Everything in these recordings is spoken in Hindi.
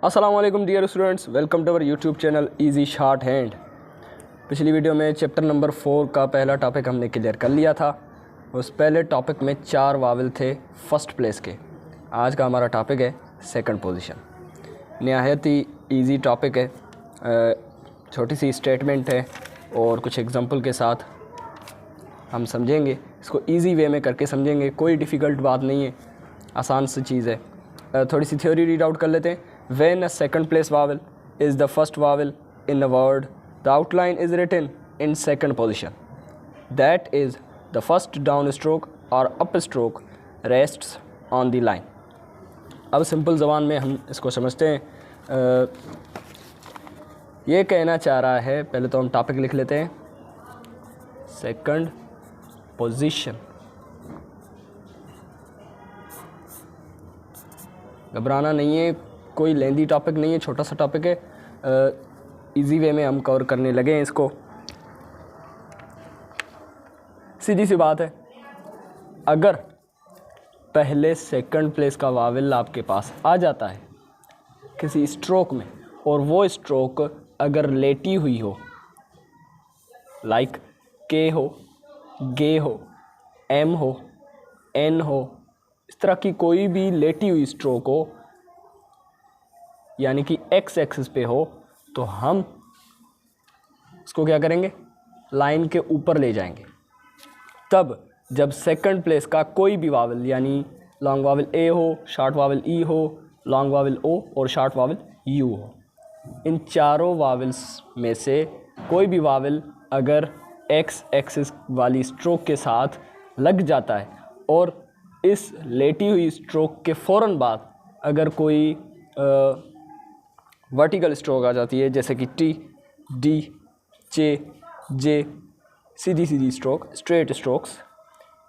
अस्सलामुअलैकुम dear students, welcome to our YouTube channel easy short hand. पिछली वीडियो में चैप्टर नंबर 4 का पहला टॉपिक हमने क्लियर कर लिया था। उस पहले टॉपिक में 4 वावल थे फर्स्ट प्लेस के। आज का हमारा टॉपिक है सेकंड पोजीशन। नहायत ही इजी टॉपिक है, छोटी सी स्टेटमेंट है और कुछ एग्जांपल के साथ हम समझेंगे। इसको इजी वे में करके समझेंगे, कोई डिफ़िकल्ट बात नहीं है, आसान सी चीज़ है। थोड़ी सी थ्योरी रीड आउट कर लेते हैं। When a second place vowel is the first vowel in a word, the outline is written in second position. That is, the first down stroke or up stroke rests on the line. अब सिंपल ज़बान में हम इसको समझते हैं। ये कहना चाह रहा है, पहले तो हम टॉपिक लिख लेते हैं, सेकंड पोजीशन। घबराना नहीं है, कोई लेंदी टॉपिक नहीं है, छोटा सा टॉपिक है। इजी वे में हम कवर करने लगे हैं इसको। सीधी सी बात है, अगर पहले सेकंड प्लेस का वावल आपके पास आ जाता है किसी स्ट्रोक में और वो स्ट्रोक अगर लेटी हुई हो, लाइक के हो, गे हो, एम हो, एन हो, इस तरह की कोई भी लेटी हुई स्ट्रोक हो, यानी कि एक्स एक्सिस पे हो, तो हम इसको क्या करेंगे, लाइन के ऊपर ले जाएंगे। तब जब सेकंड प्लेस का कोई भी वावल, यानी लॉन्ग वावल ए हो, शॉर्ट वावल ई हो, लॉन्ग वावल ओ और शॉर्ट वावल यू हो, इन चारों वावल्स में से कोई भी वावल अगर एक्स एक्सिस वाली स्ट्रोक के साथ लग जाता है और इस लेटी हुई स्ट्रोक के फ़ौरन बाद अगर कोई वर्टिकल स्ट्रोक आ जाती है, जैसे कि टी, डी, जे, सीधी सीधी स्ट्रोक, स्ट्रेट स्ट्रोक्स,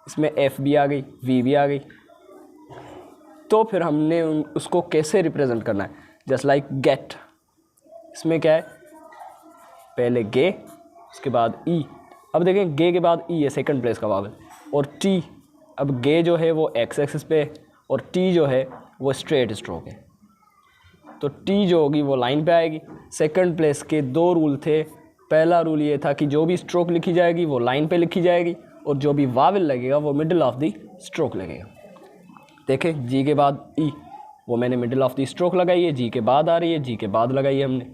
इसमें एफ भी आ गई, वी भी आ गई, तो फिर हमने उसको कैसे रिप्रेजेंट करना है। जस्ट लाइक गेट, इसमें क्या है, पहले गे, उसके बाद ई। अब देखें, गे के बाद ई है सेकंड प्लेस का वावल, और टी, अब गे जो है वो एक्स एक्सिस पे और टी जो है वो स्ट्रेट स्ट्रोक है, तो टी जो होगी वो लाइन पे आएगी। सेकंड प्लेस के 2 रूल थे। पहला रूल ये था कि जो भी स्ट्रोक लिखी जाएगी वो लाइन पे लिखी जाएगी और जो भी वावल लगेगा वो मिडिल ऑफ द स्ट्रोक लगेगा। देखें, जी के बाद ई, वो मैंने मिडिल ऑफ द स्ट्रोक लगाई है, जी के बाद आ रही है, जी के बाद लगाई है हमने,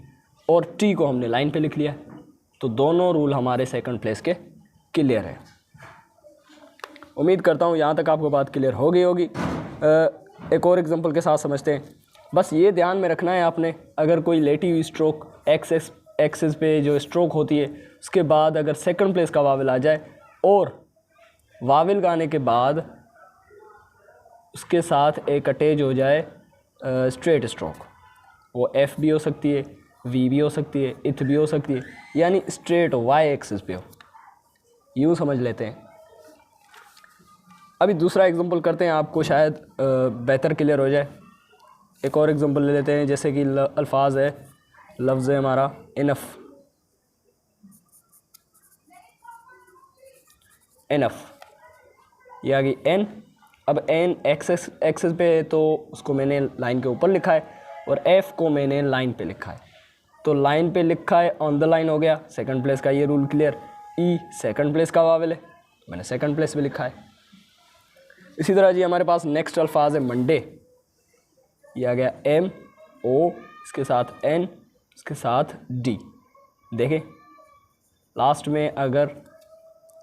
और टी को हमने लाइन पे लिख लिया। तो दोनों रूल हमारे सेकंड प्लेस के क्लियर है। उम्मीद करता हूँ यहाँ तक आपको बात क्लियर हो गई होगी। एक और एग्जांपल के साथ समझते हैं। बस ये ध्यान में रखना है आपने, अगर कोई लेटी हुई स्ट्रोक एक्सिस पे जो स्ट्रोक होती है उसके बाद अगर सेकंड प्लेस का वावल आ जाए और वावल का आने के बाद उसके साथ एक अटैच हो जाए स्ट्रेट स्ट्रोक, वो एफ भी हो सकती है, वी भी हो सकती है, इथ भी हो सकती है, यानी स्ट्रेट हो, वाई एक्सिस पे हो, यूँ समझ लेते हैं। अभी दूसरा एग्जांपल करते हैं, आपको शायद बेहतर क्लियर हो जाए। एक और एग्जांपल ले लेते हैं, जैसे कि अल्फाज है, लफ्ज़ है हमारा इनफ। इनफ, ये आ गई एन। अब एन एक्सेस पे है तो उसको मैंने लाइन के ऊपर लिखा है, और एफ को मैंने लाइन पे लिखा है। तो लाइन पे लिखा है, ऑन द लाइन हो गया, सेकंड प्लेस का ये रूल क्लियर। ई सेकंड प्लेस का वावल है, मैंने सेकंड प्लेस पे लिखा है। इसी तरह जी हमारे पास नेक्स्ट अल्फाज है मंडे। ये आ गया एम ओ, इसके साथ एन, इसके साथ डी। देखें, लास्ट में अगर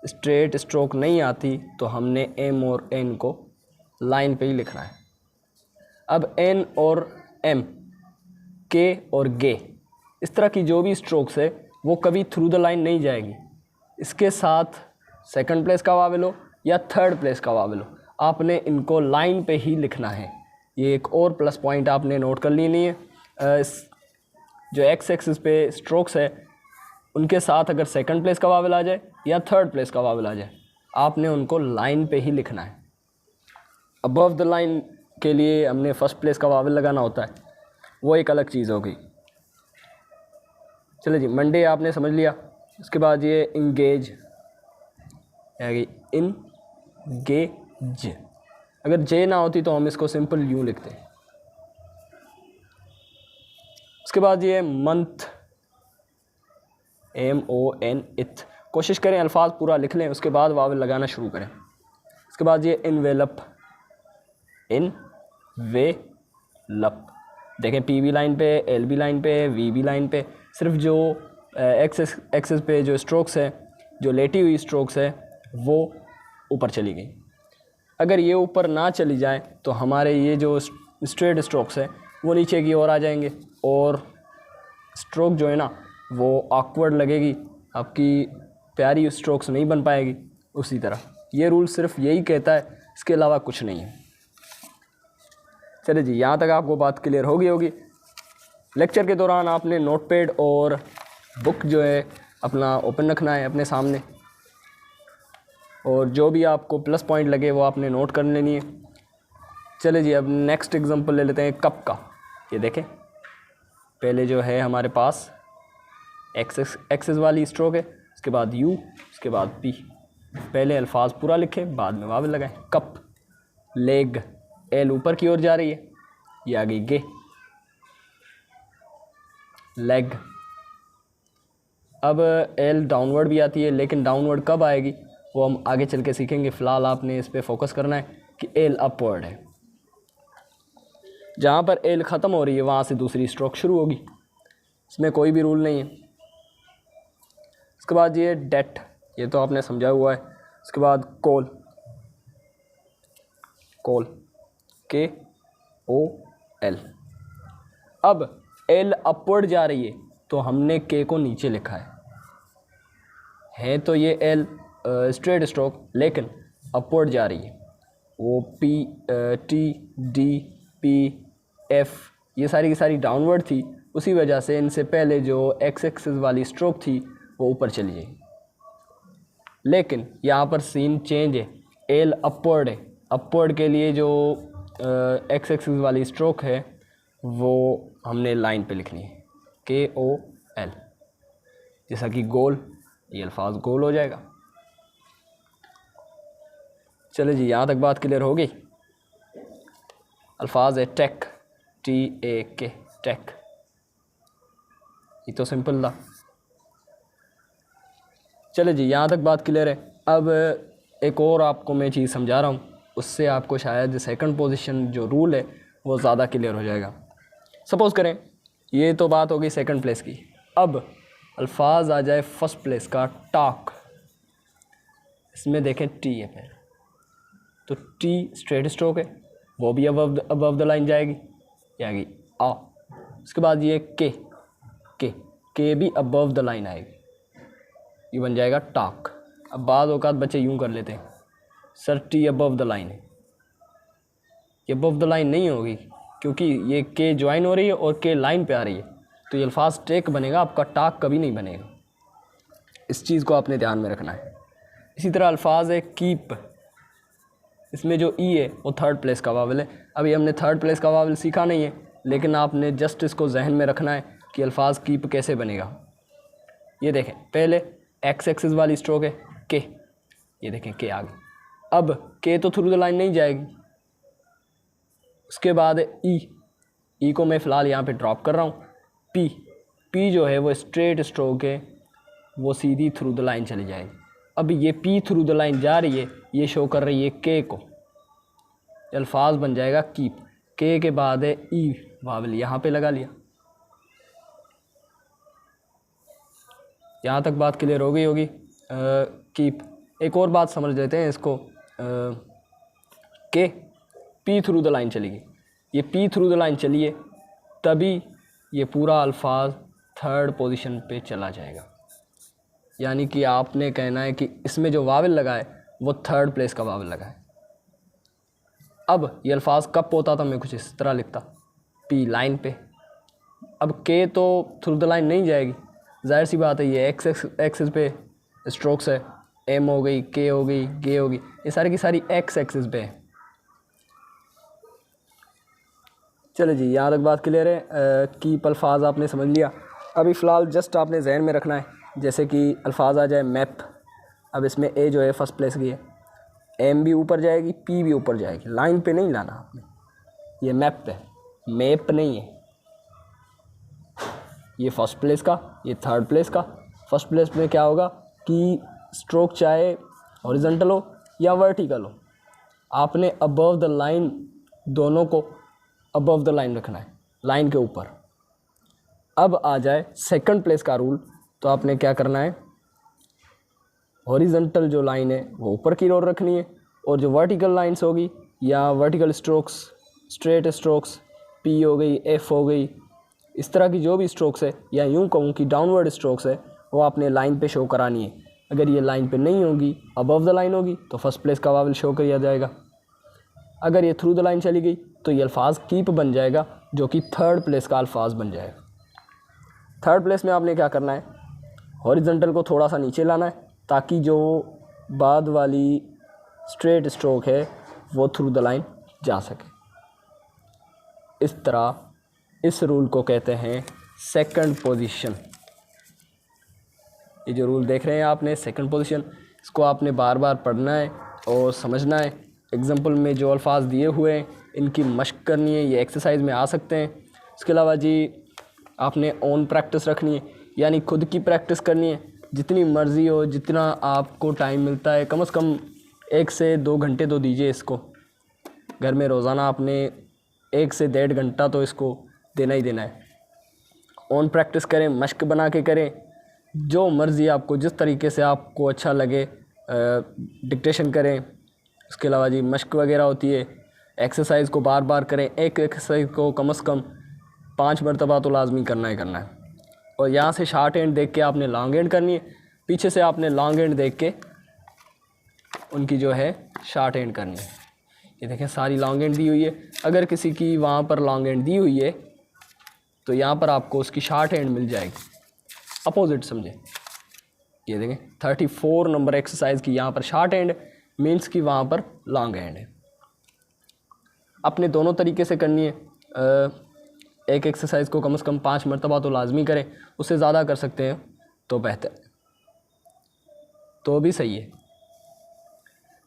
स्ट्रेट स्ट्रोक नहीं आती तो हमने एम और एन को लाइन पे ही लिखना है। अब एन और एम, के और गे, इस तरह की जो भी स्ट्रोक्स है वो कभी थ्रू द लाइन नहीं जाएगी। इसके साथ सेकंड प्लेस का वावल हो या थर्ड प्लेस का वावल हो, आपने इनको लाइन पे ही लिखना है। ये एक और प्लस पॉइंट आपने नोट कर लेनी है। जो एक्स एक्सिस पे स्ट्रोक्स है उनके साथ अगर सेकंड प्लेस का वावल आ जाए या थर्ड प्लेस का वावल आ जाए, आपने उनको लाइन पे ही लिखना है। अबव द लाइन के लिए हमने फर्स्ट प्लेस का वावल लगाना होता है, वो एक अलग चीज़ हो गई। चलिए जी, मंडे आपने समझ लिया। उसके बाद ये इंगेज आ गई, इंगेज। अगर जे ना होती तो हम इसको सिंपल यूँ लिखते हैं, उसके बाद ये मंथ, MON इथ। कोशिश करें अल्फाज पूरा लिख लें, उसके बाद वावल लगाना शुरू करें। उसके बाद ये इनवेलप, इनवेलप। देखें PB लाइन पे, LB लाइन पे, VB लाइन पे सिर्फ जो एक्सेस पे जो स्ट्रोक्स है, जो लेटी हुई स्ट्रोक्स है, वो ऊपर चली गई। अगर ये ऊपर ना चली जाए तो हमारे ये जो स्ट्रेट स्ट्रोक्स है वो नीचे की ओर आ जाएंगे और स्ट्रोक जो है ना वो ऑकवर्ड लगेगी, आपकी प्यारी स्ट्रोक्स नहीं बन पाएगी। उसी तरह ये रूल सिर्फ यही कहता है, इसके अलावा कुछ नहीं है। चलिए जी, यहाँ तक आपको बात क्लियर होगी। लेक्चर के दौरान आपने नोटपैड और बुक जो है अपना ओपन रखना है अपने सामने, और जो भी आपको प्लस पॉइंट लगे वो आपने नोट कर लेनी है। चलिए जी, अब नेक्स्ट एग्जांपल ले लेते हैं कप का। ये देखें, पहले जो है हमारे पास एक्सेस वाली स्ट्रोक है, उसके बाद U, उसके बाद P। पहले अल्फाज पूरा लिखें, बाद में वावल लगाएं। कप, लेग, L ऊपर की ओर जा रही है, ये आ गई गे, लेग। अब L डाउनवर्ड भी आती है, लेकिन डाउनवर्ड कब आएगी वो हम आगे चल के सीखेंगे। फ़िलहाल आपने इस पर फोकस करना है कि L अपवर्ड है। जहाँ पर L ख़त्म हो रही है वहाँ से दूसरी स्ट्रोक शुरू होगी, इसमें कोई भी रूल नहीं है। उसके बाद ये डेट, ये तो आपने समझा हुआ है। उसके बाद कॉल, कॉल KOL। अब L अपवर्ड जा रही है तो हमने K को नीचे लिखा है तो ये L स्ट्रेट स्ट्रोक, लेकिन अपवर्ड जा रही है। वो P, T, D, P, F ये सारी की सारी डाउनवर्ड थी, उसी वजह से इनसे पहले जो एक्स एक्सिस वाली स्ट्रोक थी वो ऊपर चली गई। लेकिन यहाँ पर सीन चेंज है, L अपवर्ड है। अपवर्ड के लिए जो एक्स एक्सिस वाली स्ट्रोक है वो हमने लाइन पे लिखनी है, KOL। जैसा कि गोल, ये अल्फाज गोल हो जाएगा। चलो जी, यहाँ तक बात क्लियर हो गई। अल्फाज है टेक, TAK, टेक। ये तो सिंपल था। चलो जी, यहाँ तक बात क्लियर है। अब एक और आपको मैं चीज़ समझा रहा हूँ, उससे आपको शायद सेकंड पोजीशन जो रूल है वो ज़्यादा क्लियर हो जाएगा। सपोज़ करें ये तो बात हो गई सेकंड प्लेस की। अब अल्फाज आ जाए फर्स्ट प्लेस का, टॉक। इसमें देखें T है पहले, तो T स्ट्रेट स्ट्रोक है, वो भी अबव द लाइन जाएगी, ये आ गई आ। उसके बाद ये के भी अबव द लाइन आएगी, ये बन जाएगा टॉक। अब बाद औकात बच्चे यूं कर लेते हैं, sir T above the line है, ये अबव द लाइन नहीं होगी क्योंकि ये के ज्वाइन हो रही है और के लाइन पे आ रही है, तो ये अल्फाज टेक बनेगा, आपका टॉक कभी नहीं बनेगा। इस चीज़ को आपने ध्यान में रखना है। इसी तरह अल्फाज है कीप, इसमें जो ई है वो थर्ड प्लेस का वावल है। अभी हमने थर्ड प्लेस का वावल सीखा नहीं है, लेकिन आपने जस्ट इसको जहन में रखना है कि अल्फाज कीप कैसे बनेगा। ये देखें, पहले एक्स एक्सिस वाली स्ट्रोक है के, ये देखें के आ गई। अब के तो थ्रू द लाइन नहीं जाएगी, उसके बाद ई को मैं फ़िलहाल यहाँ पे ड्रॉप कर रहा हूँ। पी जो है वो स्ट्रेट स्ट्रोक है, वो सीधी थ्रू द लाइन चली जाएगी। अब ये पी थ्रू द लाइन जा रही है, ये शो कर रही है के को, अल्फाज बन जाएगा कीप। के बाद है ई वावल, यहाँ पे लगा लिया। यहाँ तक बात क्लियर हो गई होगी। कीप, एक और बात समझ लेते हैं इसको। के पी थ्रू द लाइन चली गई, ये पी थ्रू द लाइन चलिए तभी ये पूरा अल्फाज थर्ड पोजीशन पे चला जाएगा। यानी कि आपने कहना है कि इसमें जो वावल लगा है वो थर्ड प्लेस का वावल लगा है। अब ये अल्फाज कब होता था, मैं कुछ इस तरह लिखता, पी लाइन पे। अब के तो थ्रू द लाइन नहीं जाएगी, जाहिर सी बात है, ये एक्स एक्सिस पे स्ट्रोक्स है, एम हो गई, के हो गई, गे होगी, ये सारी की सारी एक्स एक्सिस पे है। चलो जी, यहाँ तक बात क्लियर है। कीप अल्फाज आपने समझ लिया। अभी फ़िलहाल जस्ट आपने जहन में रखना है, जैसे कि अल्फाज आ जाए मैप। अब इसमें ए जो है फर्स्ट प्लेस की है, एम भी ऊपर जाएगी, पी भी ऊपर जाएगी, लाइन पे नहीं लाना आपने, ये मैप पे, मैप नहीं है। ये फर्स्ट प्लेस का, ये थर्ड प्लेस का। फर्स्ट प्लेस में क्या होगा कि स्ट्रोक चाहे हॉरिजॉन्टल हो या वर्टिकल हो, आपने अबव द लाइन, दोनों को अबव द लाइन रखना है, लाइन के ऊपर। अब आ जाए सेकंड प्लेस का रूल, तो आपने क्या करना है, हॉरिजॉन्टल जो लाइन है वो ऊपर की ओर रखनी है, और जो वर्टिकल लाइंस होगी या vertical strokes, straight strokes, P हो गई, एफ हो गई, इस तरह की जो भी स्ट्रोक्स है, या यूँ कहूँ कि डाउनवर्ड स्ट्रोक्स है, वो आपने लाइन पे शो करानी है। अगर ये लाइन पे नहीं होगी, अबव द लाइन होगी, तो फर्स्ट प्लेस का वावल शो किया जाएगा। अगर ये थ्रू द लाइन चली गई तो ये अल्फाज कीप बन जाएगा, जो कि थर्ड प्लेस का अल्फाज बन जाएगा। थर्ड प्लेस में आपने क्या करना है, हॉरिजॉन्टल को थोड़ा सा नीचे लाना है, ताकि जो बाद वाली स्ट्रेट स्ट्रोक है वो थ्रू द लाइन जा सके। इस तरह इस रूल को कहते हैं सेकंड पोजीशन। ये जो रूल देख रहे हैं आपने, सेकंड पोजीशन, इसको आपने बार बार पढ़ना है और समझना है। एग्जांपल में जो अल्फाज दिए हुए हैं इनकी मश्क करनी है, ये एक्सरसाइज में आ सकते हैं। इसके अलावा जी आपने ओन प्रैक्टिस रखनी है, यानी खुद की प्रैक्टिस करनी है, जितनी मर्ज़ी हो, जितना आपको टाइम मिलता है, कम से कम 1 से 2 घंटे तो दीजिए इसको। घर में रोज़ाना आपने 1 से 1.5 घंटा तो इसको देना ही देना है। ओन प्रैक्टिस करें, मश्क बना के करें, जो मर्ज़ी आपको, जिस तरीके से आपको अच्छा लगे डिक्टेशन करें। उसके अलावा जी मश्क वगैरह होती है, एक्सरसाइज को बार बार करें। एक एक्सरसाइज को कम से कम 5 मरतबा तो लाजमी करना ही करना है। और यहाँ से शार्ट एंड देख के आपने लॉन्ग एंड करनी है, पीछे से आपने लॉन्ग एंड देख के उनकी जो है शार्ट एंड करनी है। ये देखें सारी लॉन्ग एंड दी हुई है। अगर किसी की वहाँ पर लॉन्ग एंड दी हुई है तो यहाँ पर आपको उसकी शार्ट एंड मिल जाएगी, अपोजिट समझे। ये देखें 34 नंबर एक्सरसाइज की यहाँ पर शार्ट एंड मीन्स कि वहाँ पर लॉन्ग एंड है। अपने दोनों तरीके से करनी है। एक एक्सरसाइज को कम से कम 5 मरतबा तो लाजमी करें, उससे ज़्यादा कर सकते हैं तो बेहतर, तो भी सही है।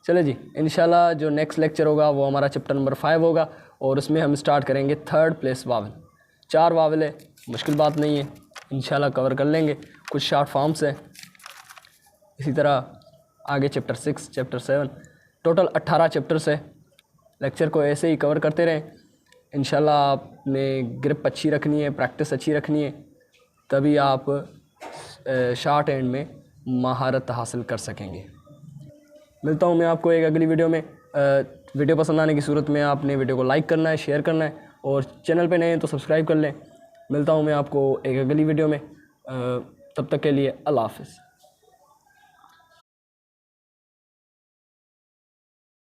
चले जी, इंशाल्लाह जो नेक्स्ट लेक्चर होगा वो हमारा चैप्टर नंबर 5 होगा, और उसमें हम स्टार्ट करेंगे थर्ड प्लेस वावल। 4 वावल है, मुश्किल बात नहीं है, इंशाल्लाह कवर कर लेंगे। कुछ शॉर्ट फॉर्म्स हैं। इसी तरह आगे चैप्टर 6, चैप्टर 7, टोटल 18 चैप्टर्स है। लेक्चर को ऐसे ही कवर करते रहें। इंशाल्लाह आपने ग्रिप अच्छी रखनी है, प्रैक्टिस अच्छी रखनी है, तभी आप शॉर्ट एंड में महारत हासिल कर सकेंगे। मिलता हूँ मैं आपको एक अगली वीडियो में। वीडियो पसंद आने की सूरत में आपने वीडियो को लाइक करना है, शेयर करना है, और चैनल पे नए हैं तो सब्सक्राइब कर लें। मिलता हूँ मैं आपको एक अगली वीडियो में। तब तक के लिए अल्लाह हाफ़िज़।